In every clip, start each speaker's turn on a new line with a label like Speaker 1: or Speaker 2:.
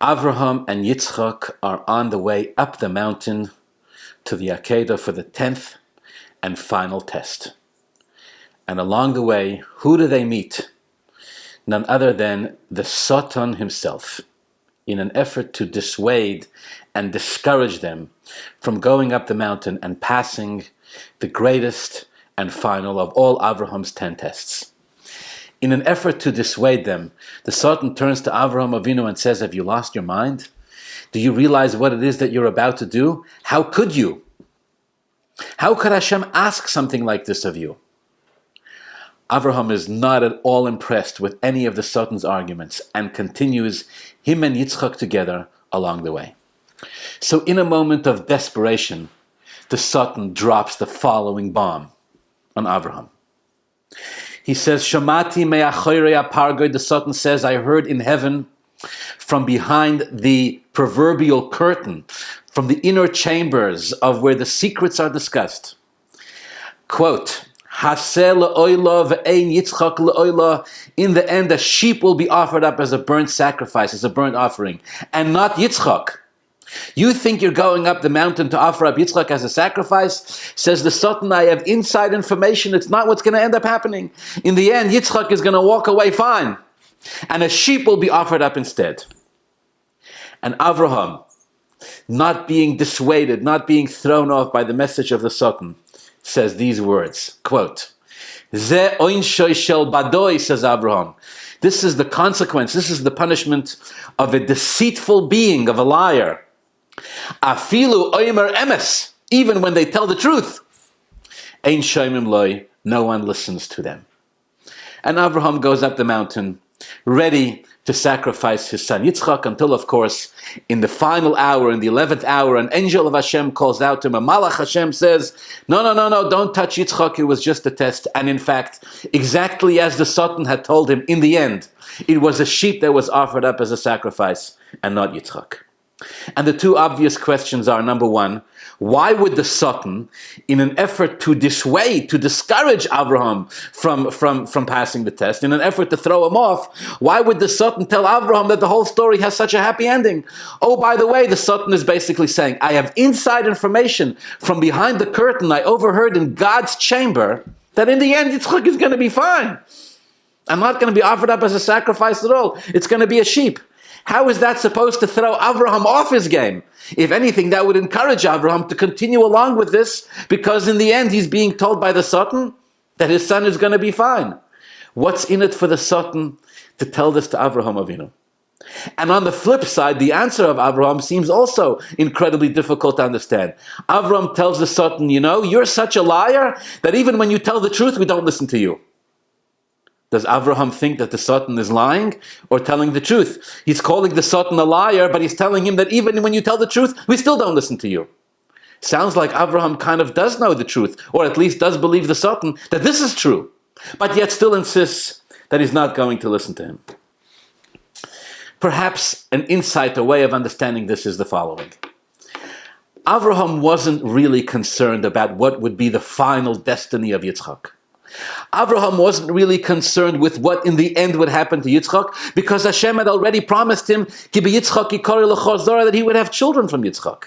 Speaker 1: Avrohom and Yitzchok are on the way up the mountain to the Akeida for the 10th and final test. And along the way, who do they meet? None other than the Satan himself, in an effort to dissuade and discourage them from going up the mountain and passing the greatest and final of all Avrahom's 10 tests. In an effort to dissuade them, the Satan turns to Avrohom Avinu and says, have you lost your mind? Do you realize what it is that you're about to do? How could you? How could Hashem ask something like this of you? Avrohom is not at all impressed with any of the Satan's arguments and continues him and Yitzchok together along the way. So in a moment of desperation, the Satan drops the following bomb on Avrohom. He says, Shamati me'achoyrei apargod, the Satan says, I heard in heaven from behind the proverbial curtain, from the inner chambers of where the secrets are discussed. Quote, in the end, a sheep will be offered up as a burnt sacrifice, as a burnt offering, and not Yitzchok. You think you're going up the mountain to offer up Yitzchok as a sacrifice? Says the Satan, I have inside information. It's not what's going to end up happening. In the end, Yitzchok is going to walk away fine, and a sheep will be offered up instead. And Avrohom, not being dissuaded, not being thrown off by the message of the Satan, says these words, quote, Ze oinshoy shel badoi, says Avrohom. This is the consequence, this is the punishment of a deceitful being, of a liar. Afilu oimer emes, even when they tell the truth. Ein shoymim loy, no one listens to them. And Avrohom goes up the mountain, ready to sacrifice his son Yitzchok, until, of course, in the final hour, in the 11th hour, an angel of Hashem calls out to him. A Malach Hashem says, no, don't touch Yitzchok, it was just a test. And in fact, exactly as the Satan had told him, in the end, it was a sheep that was offered up as a sacrifice, and not Yitzchok. And the two obvious questions are, number one, why would the Satan, in an effort to dissuade, to discourage Avrohom from passing the test, in an effort to throw him off, why would the Satan tell Avrohom that the whole story has such a happy ending? Oh, by the way, the Satan is basically saying, I have inside information from behind the curtain I overheard in God's chamber that in the end Yitzchok is going to be fine. I'm not going to be offered up as a sacrifice at all. It's going to be a sheep. How is that supposed to throw Avrohom off his game? If anything, that would encourage Avrohom to continue along with this, because in the end he's being told by the Satan that his son is going to be fine. What's in it for the Satan to tell this to Avrohom Avinu? And on the flip side, the answer of Avrohom seems also incredibly difficult to understand. Avrohom tells the Satan, you're such a liar that even when you tell the truth, we don't listen to you. Does Avrohom think that the Satan is lying or telling the truth? He's calling the Satan a liar, but he's telling him that even when you tell the truth, we still don't listen to you. Sounds like Avrohom kind of does know the truth, or at least does believe the Satan that this is true, but yet still insists that he's not going to listen to him. Perhaps an insight, a way of understanding this is the following. Avrohom wasn't really concerned about what would be the final destiny of Yitzchok. Avrohom wasn't really concerned with what in the end would happen to Yitzchok, because Hashem had already promised him that he would have children from Yitzchok.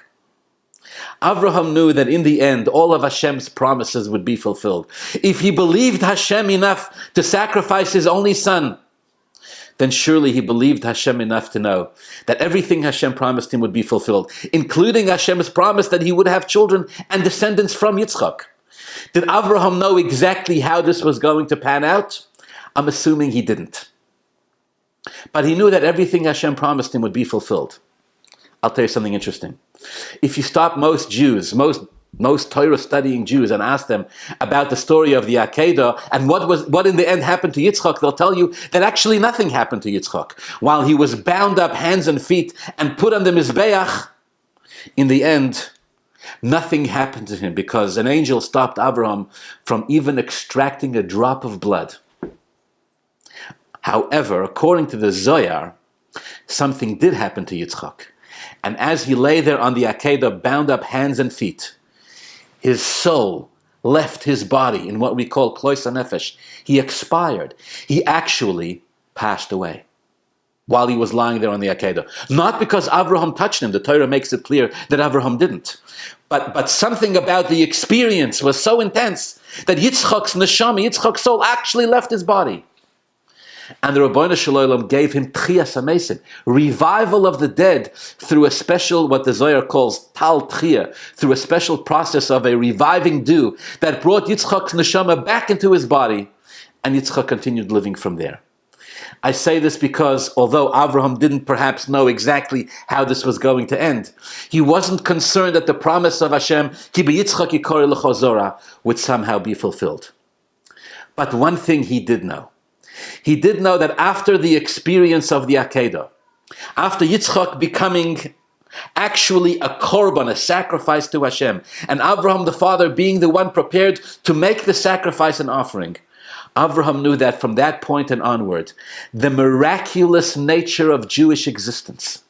Speaker 1: Avrohom knew that in the end all of Hashem's promises would be fulfilled. If he believed Hashem enough to sacrifice his only son, then surely he believed Hashem enough to know that everything Hashem promised him would be fulfilled, including Hashem's promise that he would have children and descendants from Yitzchok. Did Avrohom know exactly how this was going to pan out? I'm assuming he didn't. But he knew that everything Hashem promised him would be fulfilled. I'll tell you something interesting. If you stop most Jews, most Torah studying Jews, and ask them about the story of the Akeida and what in the end happened to Yitzchok, they'll tell you that actually nothing happened to Yitzchok. While he was bound up hands and feet and put on the Mizbeach, in the end, nothing happened to him, because an angel stopped Avrohom from even extracting a drop of blood. However, according to the Zohar, something did happen to Yitzchok. And as he lay there on the Akeida, bound up hands and feet, his soul left his body in what we call klois hanefesh. He expired. He actually passed away. while he was lying there on the Akeida. Not because Avrohom touched him. The Torah makes it clear that Avrohom didn't. But something about the experience was so intense that Yitzchok's neshama, Yitzchok's soul, actually left his body. And the Rabbeinu Shalom gave him tchiyas hamesim, revival of the dead, through a special, what the Zohar calls tal tchiyah, through a special process of a reviving dew that brought Yitzchok's neshama back into his body, and Yitzchok continued living from there. I say this because although Avrohom didn't perhaps know exactly how this was going to end, he wasn't concerned that the promise of Hashem, Ki b'Yitzchak yikori l'chozora, would somehow be fulfilled. But one thing he did know. He did know that after the experience of the Akeida, after Yitzchok becoming actually a korban, a sacrifice to Hashem, and Avraham the father being the one prepared to make the sacrifice and offering, Avraham knew that from that point and onward, the miraculous nature of Jewish existence,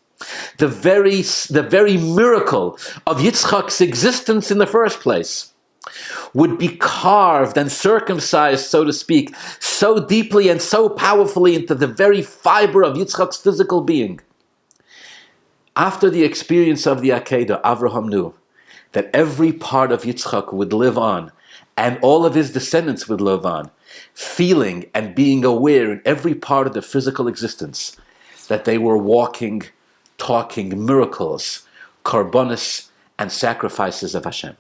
Speaker 1: the very miracle of Yitzchak's existence in the first place, would be carved and circumcised, so to speak, so deeply and so powerfully into the very fiber of Yitzchak's physical being. After the experience of the Akeida, Avraham knew that every part of Yitzchak would live on, and all of his descendants would live on, feeling and being aware in every part of their physical existence that they were walking, talking miracles, korbanos, and sacrifices of Hashem.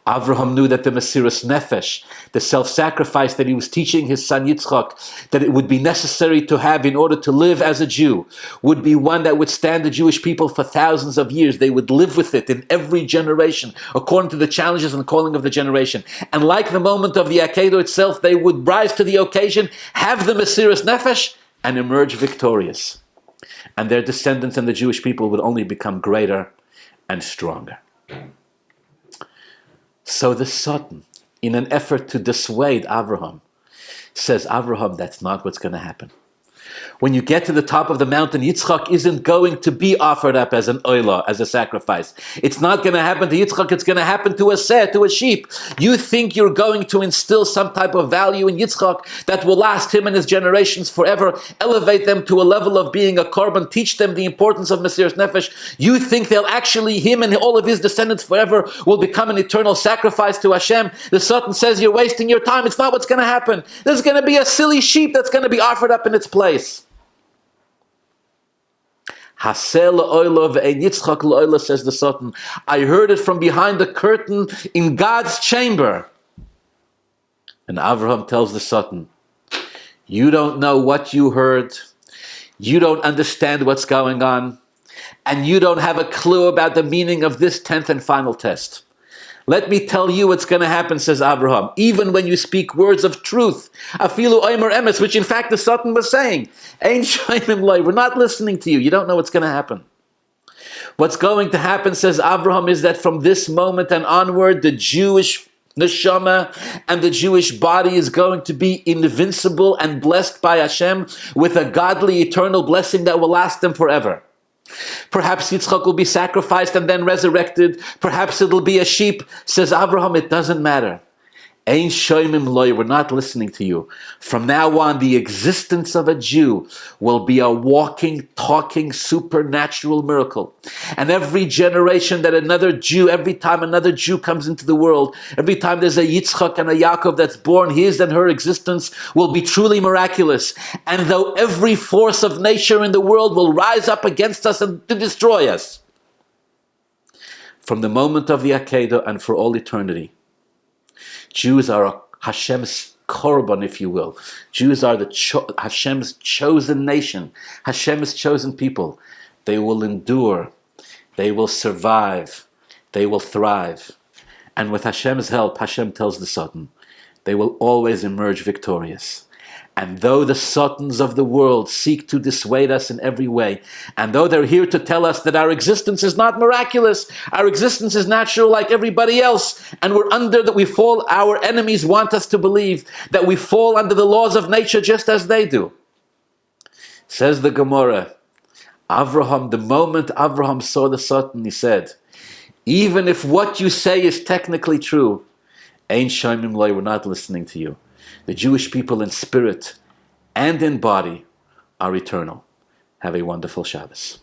Speaker 1: Avraham knew that the Mesiras Nefesh, the self-sacrifice that he was teaching his son Yitzchok, that it would be necessary to have in order to live as a Jew, would be one that would stand the Jewish people for thousands of years. They would live with it in every generation, according to the challenges and calling of the generation. And like the moment of the Akedah itself, they would rise to the occasion, have the Mesiras Nefesh, and emerge victorious. And their descendants and the Jewish people would only become greater and stronger. So the Satan, in an effort to dissuade Avraham, says, Avraham, that's not what's going to happen. When you get to the top of the mountain, Yitzchok isn't going to be offered up as an oila, as a sacrifice. It's not going to happen to Yitzchok, it's going to happen to a seh, to a sheep. You think you're going to instill some type of value in Yitzchok that will last him and his generations forever, elevate them to a level of being a korban, teach them the importance of Mesiras Nefesh. You think they'll actually, him and all of his descendants forever will become an eternal sacrifice to Hashem. The Satan says you're wasting your time. It's not what's going to happen. There's going to be a silly sheep that's going to be offered up in its place. Haseh l'oila ve'ein Yitzchak l'oila, says the Satan. I heard it from behind the curtain in God's chamber. And Avraham tells the Satan, you don't know what you heard, you don't understand what's going on, and you don't have a clue about the meaning of this 10th and final test. Let me tell you what's going to happen, says Avraham. Even when you speak words of truth, afilu oimer emes, which in fact the Satan was saying, ein shoymim loy, we're not listening to you. You don't know what's going to happen. What's going to happen, says Avraham, is that from this moment and onward, the Jewish neshama and the Jewish body is going to be invincible and blessed by Hashem with a godly eternal blessing that will last them forever. Perhaps Yitzchok will be sacrificed and then resurrected. Perhaps it'll be a sheep. Says Avraham, it doesn't matter. Ein shoymim loy, we're not listening to you. From now on, the existence of a Jew will be a walking, talking, supernatural miracle. And every generation that another Jew, every time another Jew comes into the world, every time there's a Yitzchok and a Yaakov that's born, his and her existence will be truly miraculous. And though every force of nature in the world will rise up against us and to destroy us, from the moment of the Akedah and for all eternity, Jews are Hashem's korban, if you will. Jews are Hashem's chosen nation, Hashem's chosen people. They will endure, they will survive, they will thrive. And with Hashem's help, Hashem tells the Satan, they will always emerge victorious. And though the Satans of the world seek to dissuade us in every way, and though they're here to tell us that our existence is not miraculous, our existence is natural like everybody else, and our enemies want us to believe that we fall under the laws of nature just as they do. Says the Gemara, Avraham, the moment Avraham saw the Satan, he said, even if what you say is technically true, ein shoymim loy, we're not listening to you. The Jewish people in spirit and in body are eternal. Have a wonderful Shabbos.